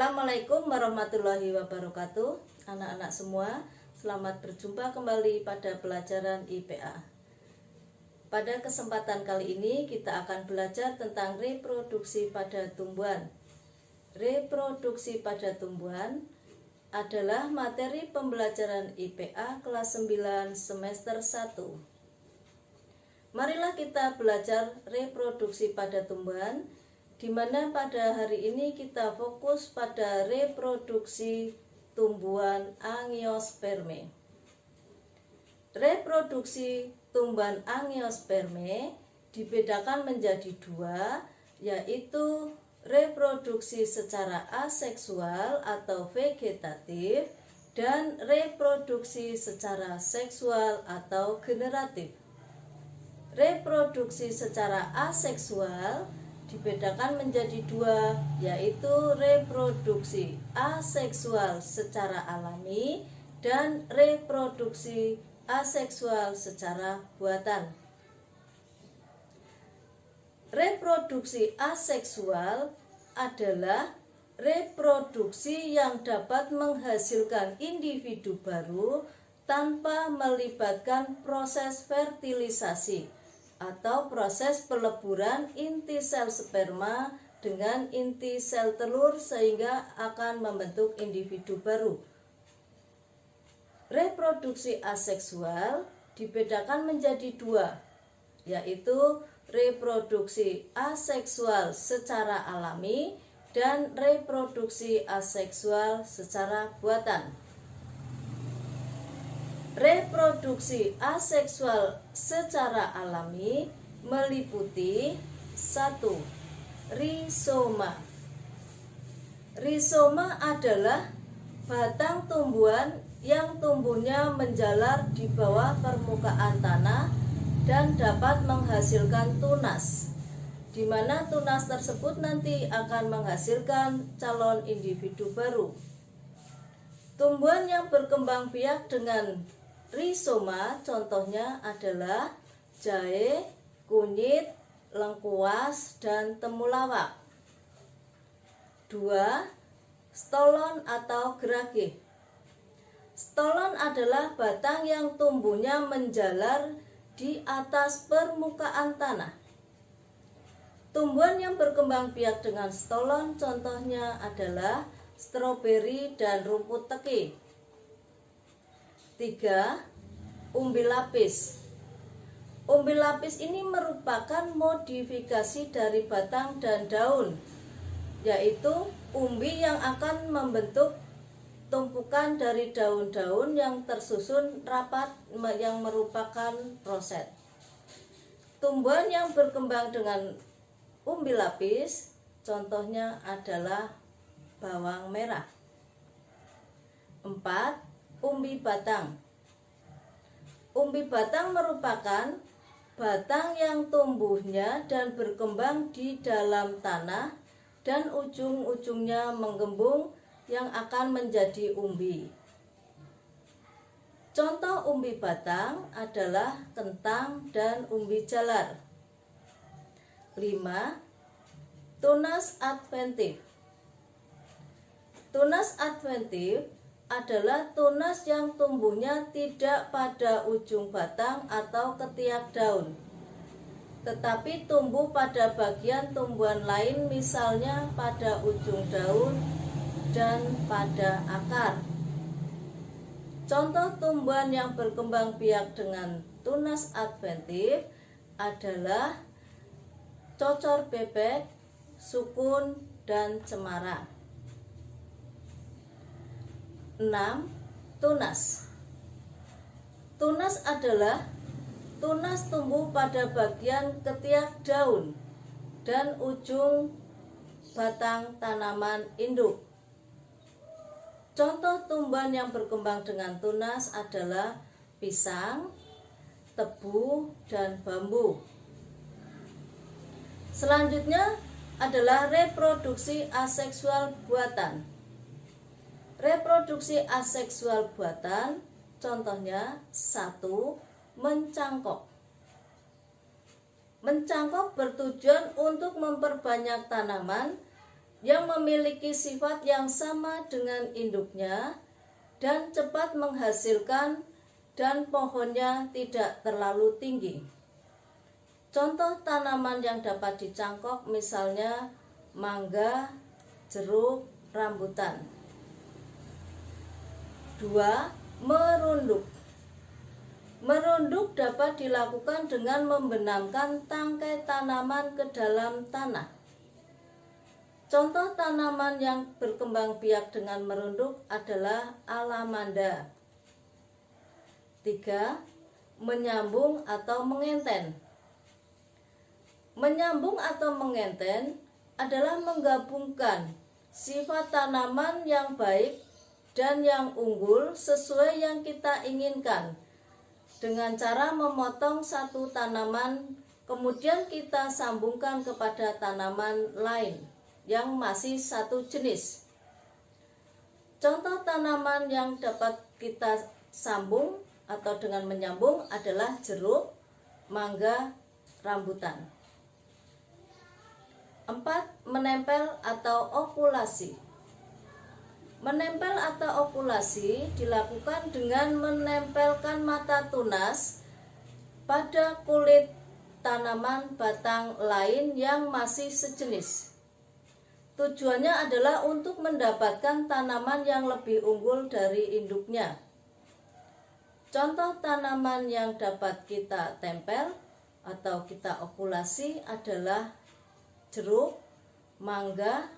Assalamualaikum warahmatullahi wabarakatuh. Anak-anak semua, selamat berjumpa kembali pada pelajaran IPA. Pada kesempatan kali ini kita akan belajar tentang reproduksi pada tumbuhan. Reproduksi pada tumbuhan adalah materi pembelajaran IPA kelas 9 semester 1. Marilah kita belajar reproduksi pada tumbuhan, di mana pada hari ini kita fokus pada reproduksi tumbuhan Angiospermae. Reproduksi tumbuhan Angiospermae dibedakan menjadi dua, yaitu reproduksi secara aseksual atau vegetatif dan reproduksi secara seksual atau generatif. Reproduksi secara aseksual dibedakan menjadi dua, yaitu reproduksi aseksual secara alami dan reproduksi aseksual secara buatan. Reproduksi aseksual adalah reproduksi yang dapat menghasilkan individu baru tanpa melibatkan proses fertilisasi atau proses peleburan inti sel sperma dengan inti sel telur sehingga akan membentuk individu baru. Reproduksi aseksual dibedakan menjadi dua, yaitu reproduksi aseksual secara alami dan reproduksi aseksual secara buatan. Reproduksi aseksual secara alami meliputi 1. Rizoma. Rizoma adalah batang tumbuhan yang tumbuhnya menjalar di bawah permukaan tanah dan dapat menghasilkan tunas, di mana tunas tersebut nanti akan menghasilkan calon individu baru. Tumbuhan yang berkembang biak dengan rizoma contohnya adalah jahe, kunyit, lengkuas, dan temulawak. 2. Stolon atau gerage. Stolon adalah batang yang tumbuhnya menjalar di atas permukaan tanah. Tumbuhan yang berkembang biak dengan stolon contohnya adalah stroberi dan rumput teki. 3. Umbi lapis. Umbi lapis ini merupakan modifikasi dari batang dan daun, yaitu umbi yang akan membentuk tumpukan dari daun-daun yang tersusun rapat yang merupakan roset. Tumbuhan yang berkembang dengan umbi lapis contohnya adalah bawang merah. 4. Umbi batang. Umbi batang merupakan batang yang tumbuhnya dan berkembang di dalam tanah dan ujung-ujungnya menggembung yang akan menjadi umbi. Contoh umbi batang adalah kentang dan umbi jalar. 5. Tunas adventif. Tunas adventif adalah tunas yang tumbuhnya tidak pada ujung batang atau ketiak daun, tetapi tumbuh pada bagian tumbuhan lain, misalnya pada ujung daun dan pada akar. Contoh tumbuhan yang berkembang biak dengan tunas adventif adalah cocor bebek, sukun, dan cemara. 6. Tunas. Tunas adalah tunas tumbuh pada bagian ketiak daun dan ujung batang tanaman induk. Contoh tumbuhan yang berkembang dengan tunas adalah pisang, tebu, dan bambu. Selanjutnya adalah reproduksi aseksual buatan. Reproduksi aseksual buatan contohnya 1. Mencangkok. Mencangkok bertujuan untuk memperbanyak tanaman yang memiliki sifat yang sama dengan induknya dan cepat menghasilkan dan pohonnya tidak terlalu tinggi. Contoh tanaman yang dapat dicangkok misalnya mangga, jeruk, rambutan. 2. Merunduk. Merunduk dapat dilakukan dengan membenamkan tangkai tanaman ke dalam tanah. Contoh tanaman yang berkembang biak dengan merunduk adalah alamanda. 3. Menyambung atau mengenten. Menyambung atau mengenten adalah menggabungkan sifat tanaman yang baik dan yang unggul sesuai yang kita inginkan dengan cara memotong satu tanaman kemudian kita sambungkan kepada tanaman lain yang masih satu jenis. Contoh tanaman yang dapat kita sambung atau dengan menyambung adalah jeruk, mangga, rambutan. 4. Menempel atau okulasi. Menempel atau okulasi dilakukan dengan menempelkan mata tunas pada kulit tanaman batang lain yang masih sejenis. Tujuannya adalah untuk mendapatkan tanaman yang lebih unggul dari induknya. Contoh tanaman yang dapat kita tempel atau kita okulasi adalah jeruk, mangga,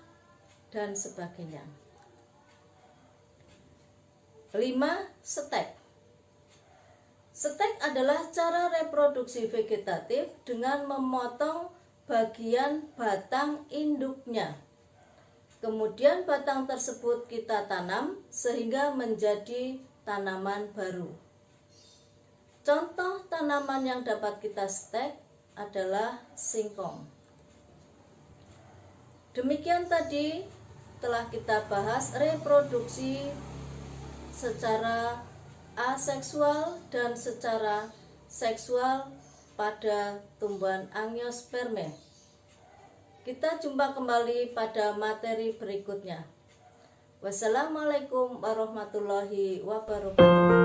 dan sebagainya. 5. Stek. Stek adalah cara reproduksi vegetatif dengan memotong bagian batang induknya. Kemudian batang tersebut kita tanam sehingga menjadi tanaman baru. Contoh tanaman yang dapat kita stek adalah singkong. Demikian tadi telah kita bahas reproduksi secara aseksual dan secara seksual pada tumbuhan Angiospermae. Kita jumpa kembali pada materi berikutnya. Wassalamualaikum warahmatullahi wabarakatuh.